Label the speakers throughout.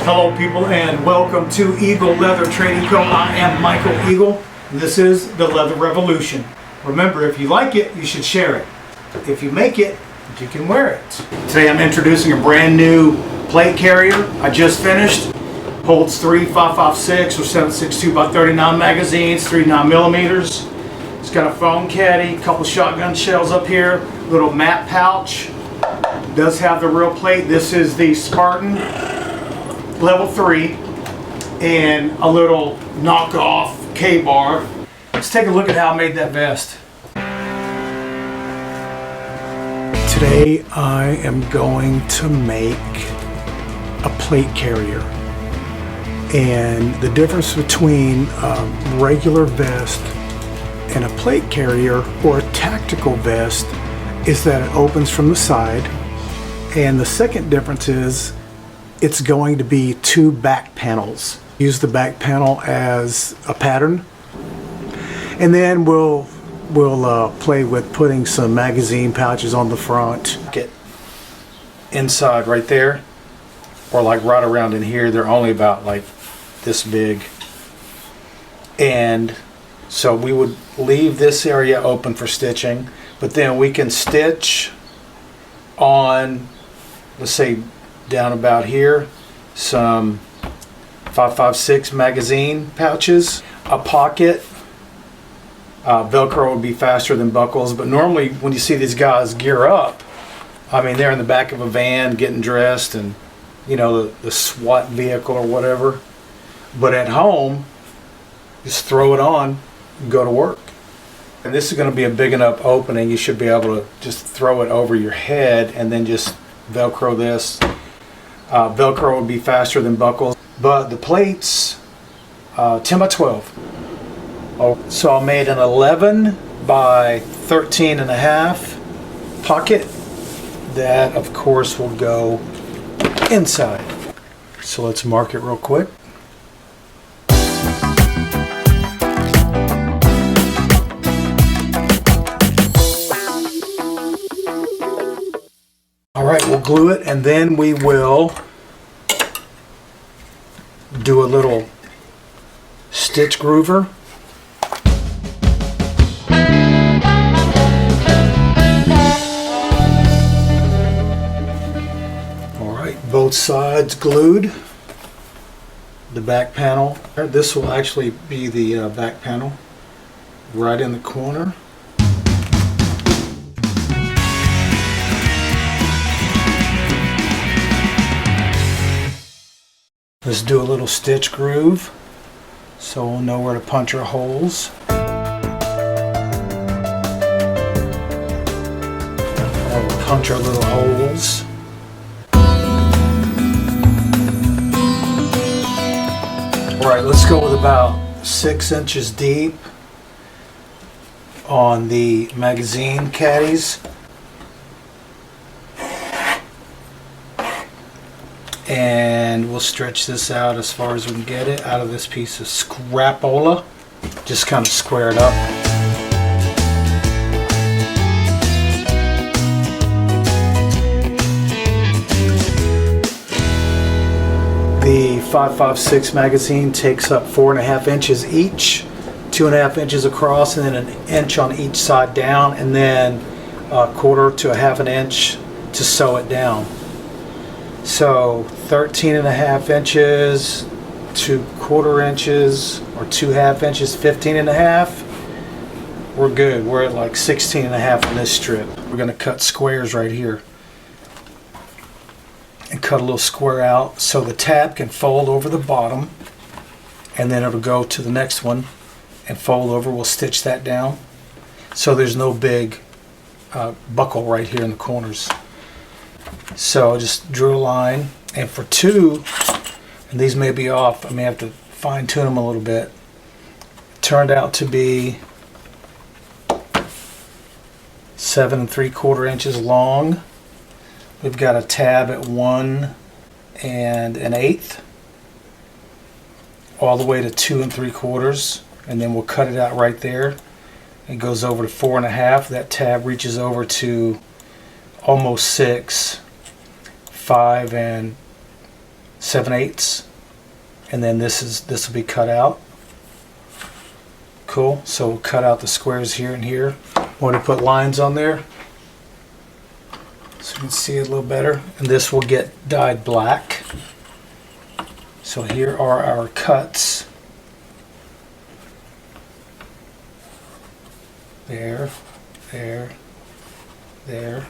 Speaker 1: Hello people and welcome to Eagle Leather Trading Co. I am Michael Eagle and this is the Leather Revolution. Remember, if you like it, you should share it. If you make it, you can wear it. Today I'm introducing a brand new plate carrier I just finished. Holds 3 5.56 or 7.62 by 39 magazines, 3 9mm. It's got a phone caddy, a couple shotgun shells up here, little mat pouch. Does have the real plate. This is the Spartan Level 3 and a little knockoff K-bar. Let's take a look at how I made that vest. Today I am going to make a plate carrier. And the difference between a regular vest and a plate carrier or a tactical vest is that it opens from the side. And the second difference is it's going to be 2 back panels. Use the back panel as a pattern, and then we'll play with putting some magazine pouches on the front. Get inside right there, or like right around in here. They're only about like this big, and so we would leave this area open for stitching, but then we can stitch on, let's say, down about here, some 5.56 magazine pouches, a pocket. Velcro would be faster than buckles, but normally when you see these guys gear up, I mean, they're in the back of a van getting dressed and, you know, the SWAT vehicle or whatever. But at home, just throw it on and go to work. And this is going to be a big enough opening, you should be able to just throw it over your head and then just Velcro this. Velcro would be faster than buckles, but the plates, 10 by 12. Oh, so I made an 11 by 13 and a half pocket. That, of course, will go inside. So let's mark it real quick. Alright, we'll glue it and then we will do a little stitch groover. Alright, both sides glued. The back panel. This will actually be the back panel right in the corner. Let's do a little stitch groove so we'll know where to punch our holes. We'll punch our little holes. Alright, let's go with about 6 inches deep on the magazine caddies. And we'll stretch this out as far as we can get it out of this piece of scrapola. Just kind of square it up. The 5.56 magazine takes up 4.5 inches each, 2.5 inches across, and then 1 inch on each side down, and then 1/4 to 1/2 inch to sew it down. So 13.5 inches, 2/4 inches, or 2.5 inches, 15.5. We're good. We're at like 16.5 on this strip. We're going to cut squares right here. And cut a little square out so the tab can fold over the bottom. And then it'll go to the next one and fold over. We'll stitch that down. So there's no big buckle right here in the corners. So just drew a line, and for 2, and these may be off, I may have to fine tune them a little bit. It turned out to be 7 3/4 inches long. We've got a tab at 1 1/8, all the way to 2 3/4, and then we'll cut it out right there. It goes over to 4.5. That tab reaches over to almost 6, 5 7/8, and then this will be cut out. Cool. So we'll cut out the squares here and here. Want to put lines on there so you can see it a little better. And this will get dyed black. So here are our cuts. There, there, there.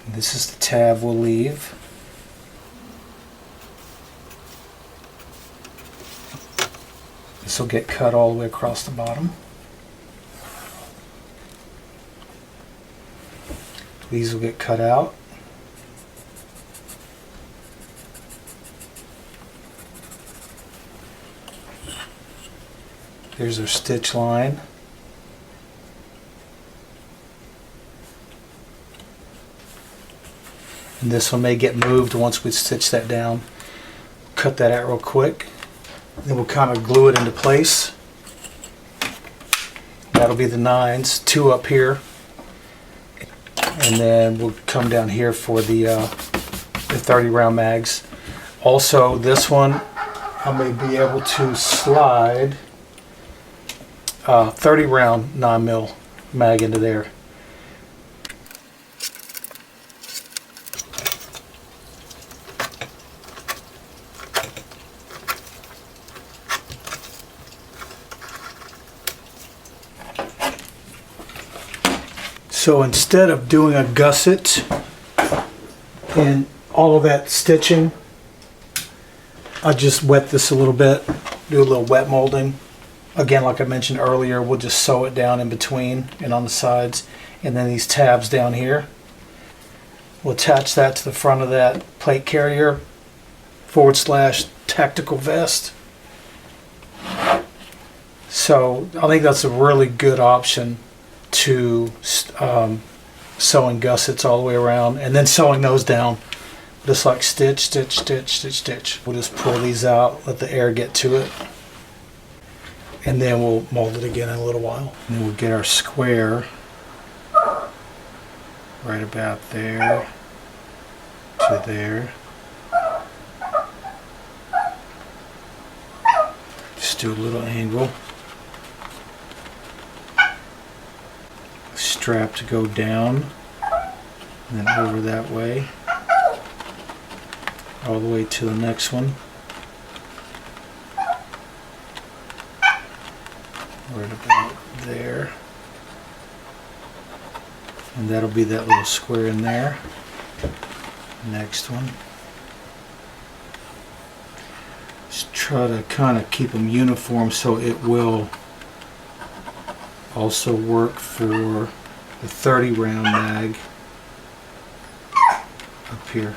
Speaker 1: And this is the tab we'll leave. This will get cut all the way across the bottom. These will get cut out. There's our stitch line. And this one may get moved once we stitch that down. Cut that out real quick. Then we'll kind of glue it into place. That'll be the 9s, 2 up here. And then we'll come down here for the 30 round mags. Also, this one I may be able to slide 30 round 9mm mag into there. So instead of doing a gusset and all of that stitching, I just wet this a little bit, do a little wet molding. Again, like I mentioned earlier, we'll just sew it down in between and on the sides. And then these tabs down here, we'll attach that to the front of that plate carrier / tactical vest. So I think that's a really good option to sewing gussets all the way around and then sewing those down. Just like stitch, stitch, stitch, stitch, stitch. We'll just pull these out, let the air get to it. And then we'll mold it again in a little while. And then we'll get our square right about there to there. Just do a little angle. Strap to go down, and then over that way, all the way to the next one. Right about there. And that'll be that little square in there. Next one. Just try to kind of keep them uniform so it will also work for the 30 round mag up here.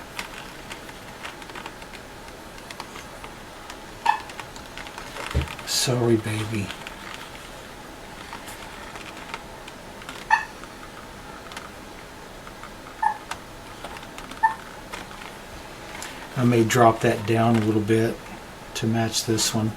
Speaker 1: Sorry, baby. I may drop that down a little bit to match this one.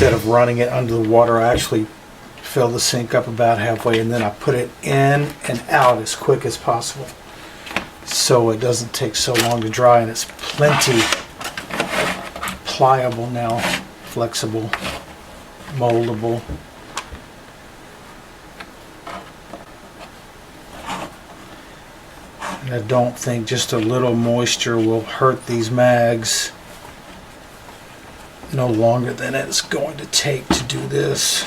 Speaker 1: Instead of running it under the water, I actually fill the sink up about halfway and then I put it in and out as quick as possible so it doesn't take so long to dry, and it's plenty pliable now, flexible, moldable. And I don't think just a little moisture will hurt these mags no longer than it's going to take to do this.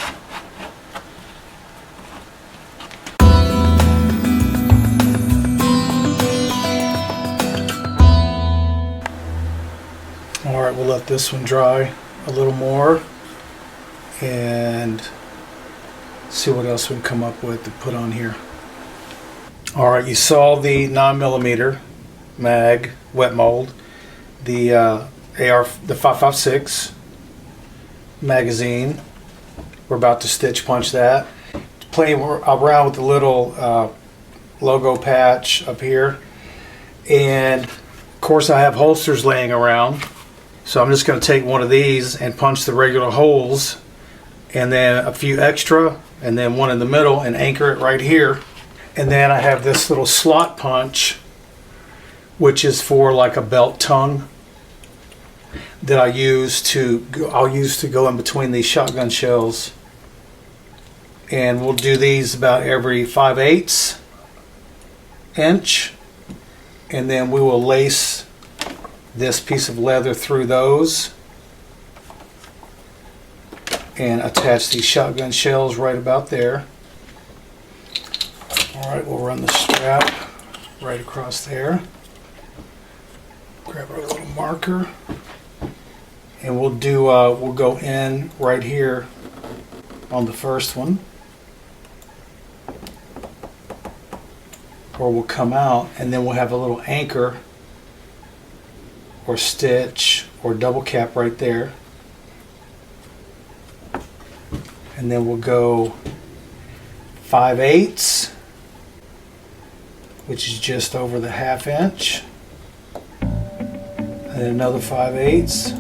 Speaker 1: Alright, we'll let this one dry a little more and see what else we can come up with to put on here. Alright, you saw the 9mm mag, wet mold, the the 5.56 magazine. We're about to stitch punch that. Playing around with the little logo patch up here. And of course I have holsters laying around. So I'm just going to take one of these and punch the regular holes, and then a few extra, and then one in the middle, and anchor it right here. And then I have this little slot punch, which is for like a belt tongue that I'll use to go in between these shotgun shells. And we'll do these about every 5/8 inch, and then we will lace this piece of leather through those and attach these shotgun shells right about there. Alright, we'll run the strap right across there. Grab our little marker, and we'll go in right here on the first one, or we'll come out, and then we'll have a little anchor or stitch or double cap right there. And then we'll go 5/8, which is just over the 1/2 inch, and then another 5/8.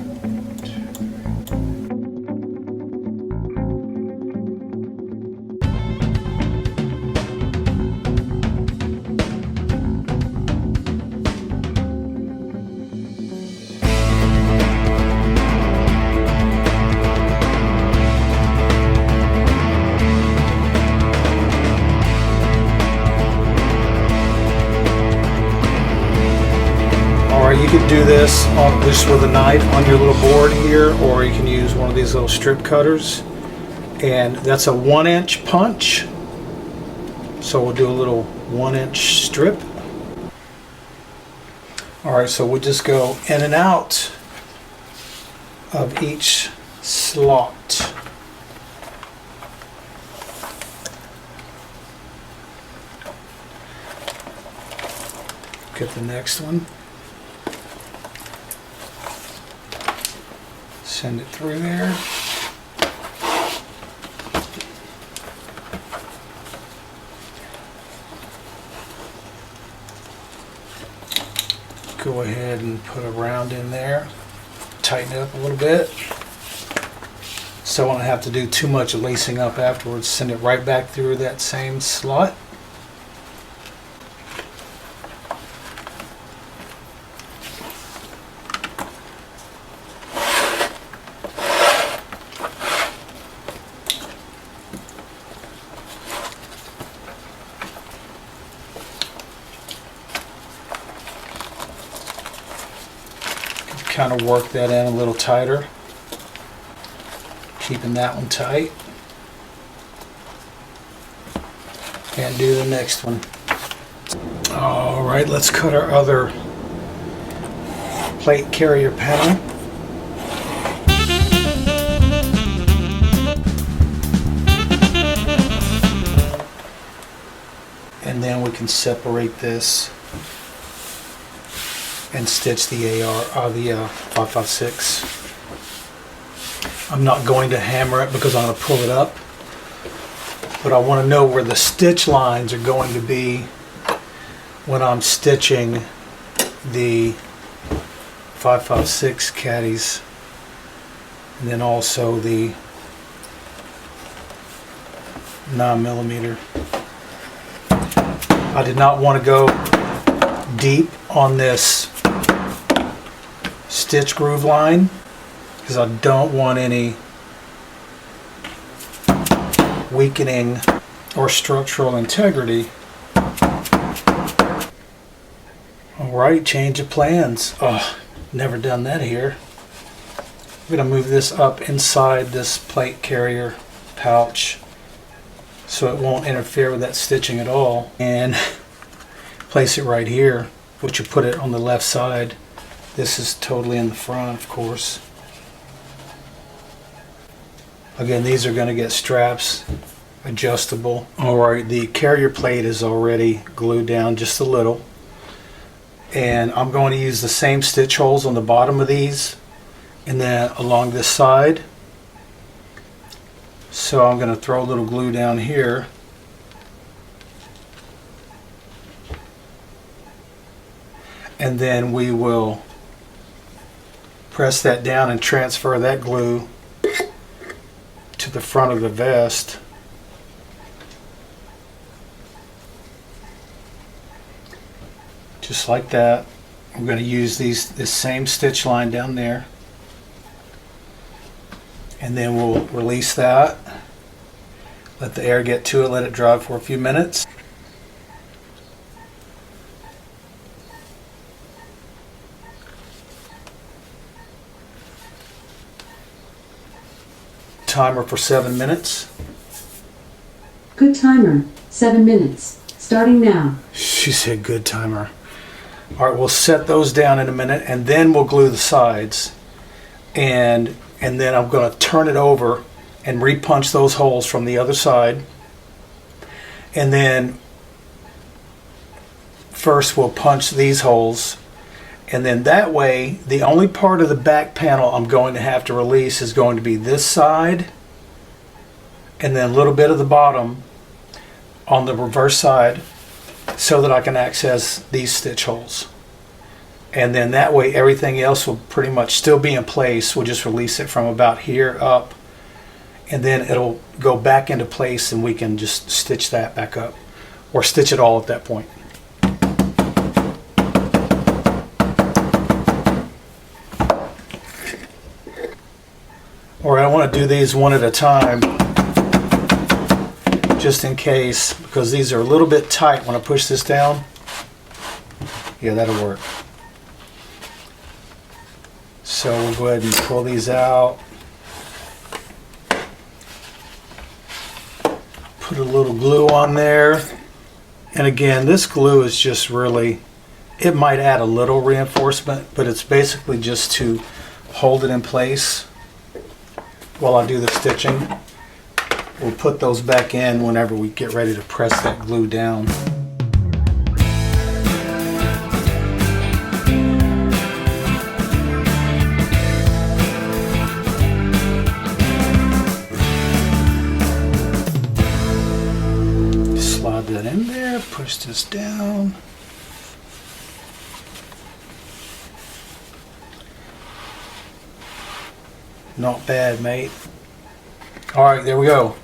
Speaker 1: You can do this just with a knife on your little board here, or you can use one of these little strip cutters. And that's a 1-inch punch. So we'll do a little 1-inch strip. Alright, so we'll just go in and out of each slot. Get the next one. Send it through there. Go ahead and put a round in there. Tighten it up a little bit, so I don't have to do too much lacing up afterwards. Send it right back through that same slot. Kind of work that in a little tighter, keeping that one tight, and do the next one. All right, let's cut our other plate carrier panel. And then we can separate this and stitch the the 5.56. I'm not going to hammer it because I'm going to pull it up, but I want to know where the stitch lines are going to be when I'm stitching the 5.56 caddies, and then also the 9mm. I did not want to go deep on this stitch groove line because I don't want any weakening or structural integrity. Alright, change of plans. Oh, never done that here. I'm going to move this up inside this plate carrier pouch so it won't interfere with that stitching at all, and place it right here, which you put it on the left side. This is totally in the front, of course. Again, these are going to get straps, adjustable. Alright, the carrier plate is already glued down just a little, And I'm going to use the same stitch holes on the bottom of these and then along this side. So I'm going to throw a little glue down here. And then we will press that down and transfer that glue to the front of the vest. Just like that. I'm going to use this same stitch line down there. And then we'll release that. Let the air get to it, let it dry for a few minutes. Timer for 7 minutes.
Speaker 2: Good timer, 7 minutes. Starting now.
Speaker 1: She said good timer. All right, we'll set those down in a minute and then we'll glue the sides. And then I'm going to turn it over and repunch those holes from the other side. And then first we'll punch these holes. And then that way, the only part of the back panel I'm going to have to release is going to be this side and then a little bit of the bottom on the reverse side so that I can access these stitch holes. And then that way everything else will pretty much still be in place. We'll just release it from about here up and then it'll go back into place and we can just stitch that back up or stitch it all at that point. Or I want to do these one at a time just in case, because these are a little bit tight when I push this down. Yeah, that'll work. So we'll go ahead and pull these out. Put a little glue on there. And again, this glue is just really, it might add a little reinforcement, but it's basically just to hold it in place while I do the stitching. We'll put those back in whenever we get ready to press that glue down. Slide that in there, push this down. Not bad, mate. All right, there we go.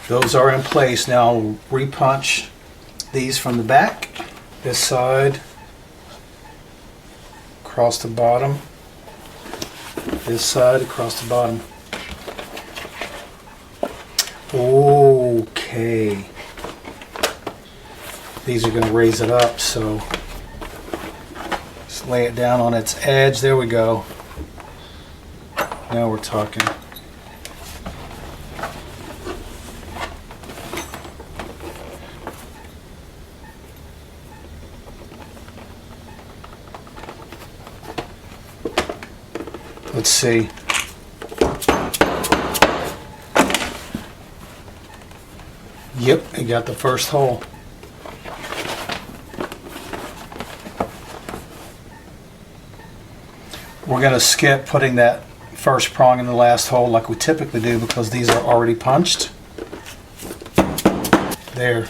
Speaker 1: Those are in place. Now I'll repunch these from the back. This side, across the bottom. This side, across the bottom. Okay. These are going to raise it up, so just lay it down on its edge. There we go. Now we're talking. Let's see. Yep, I got the first hole. We're going to skip putting that first prong in the last hole like we typically do because these are already punched. There.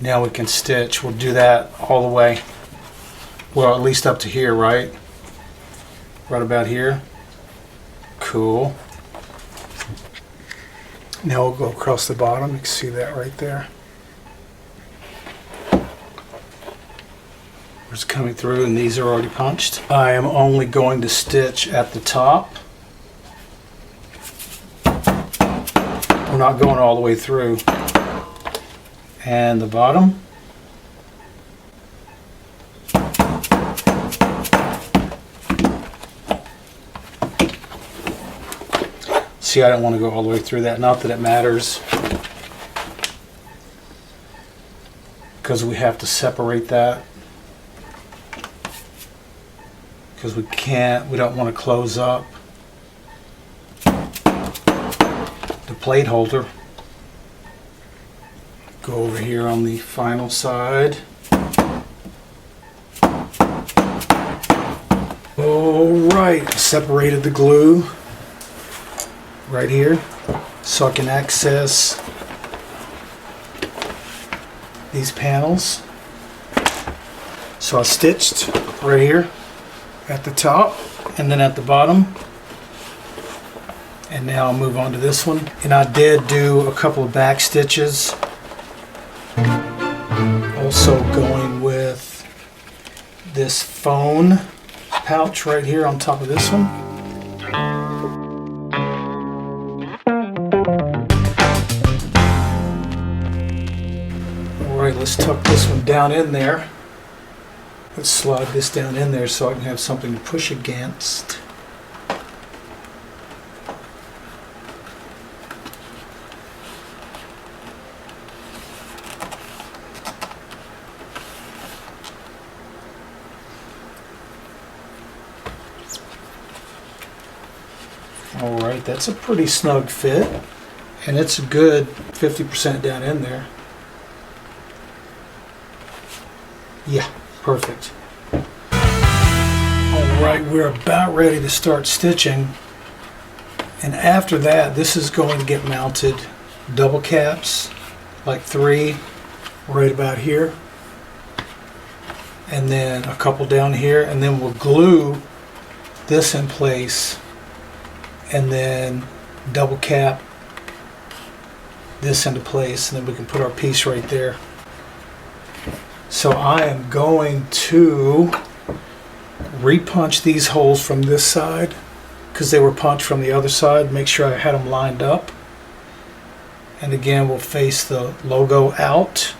Speaker 1: Now we can stitch. We'll do that all the way. Well, at least up to here, right? Right about here. Cool. Now we'll go across the bottom. You can see that right there. It's coming through and these are already punched. I am only going to stitch at the top. I'm not going all the way through. And the bottom. See, I don't want to go all the way through that. Not that it matters, because we have to separate that. Because we don't want to close up the plate holder. Go over here on the final side. right, separated the glue right here so I can access these panels. So I stitched right here at the top and then at the bottom. And now I'll move on to this one. And I did do a couple of back stitches. Also going with this phone pouch right here on top of this one. Alright, let's tuck this one down in there. Let's slide this down in there so I can have something to push against. Alright, that's a pretty snug fit, and it's a good 50% down in there. Yeah, perfect. Alright, we're about ready to start stitching, and after that this is going to get mounted double caps, like 3 right about here, and then a couple down here, and then we'll glue this in place and then double cap this into place, and then we can put our piece right there. So I am going to repunch these holes from this side because they were punched from the other side. Make sure I had them lined up. And again, we'll face the logo out.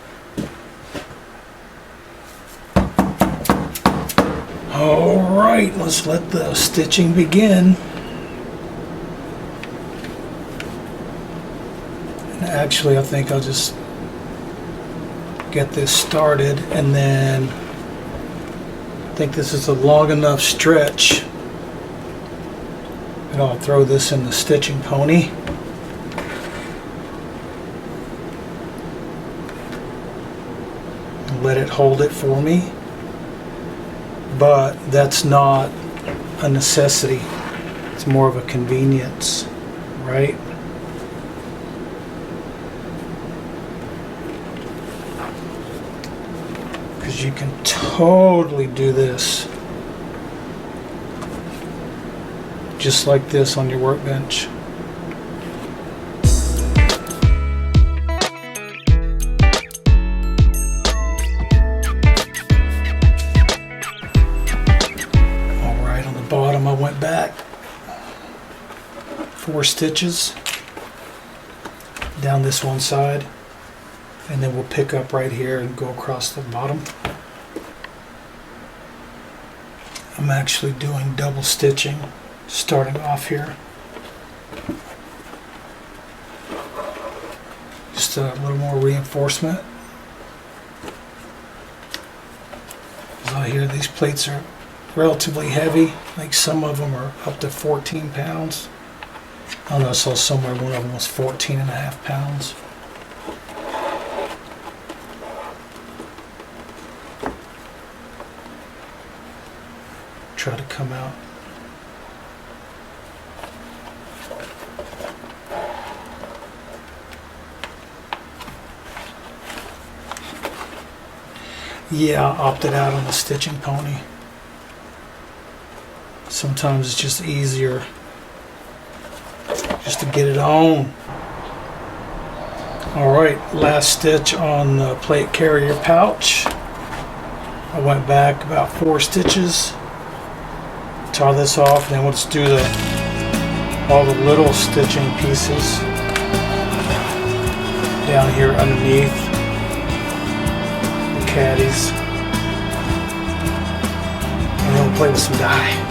Speaker 1: All right, let's let the stitching begin. Actually, I think I'll just get this started, and then I think this is a long enough stretch, and I'll throw this in the stitching pony. And let it hold it for me, but that's not a necessity. It's more of a convenience, right? You can totally do this just like this on your workbench. Alright, on the bottom I went back 4 stitches down this one side, and then we'll pick up right here and go across the bottom. I'm actually doing double stitching starting off here. Just a little more reinforcement. As I hear these plates are relatively heavy, like some of them are up to 14 pounds. I don't know, I saw somewhere one of them was 14.5 pounds. Try to come out. Yeah, I opted out on the stitching pony. Sometimes it's just easier just to get it on. Alright, last stitch on the plate carrier pouch. I went back about 4 stitches. Tie this off, and then we'll just do all the little stitching pieces down here underneath the caddies, and then we'll play with some dye.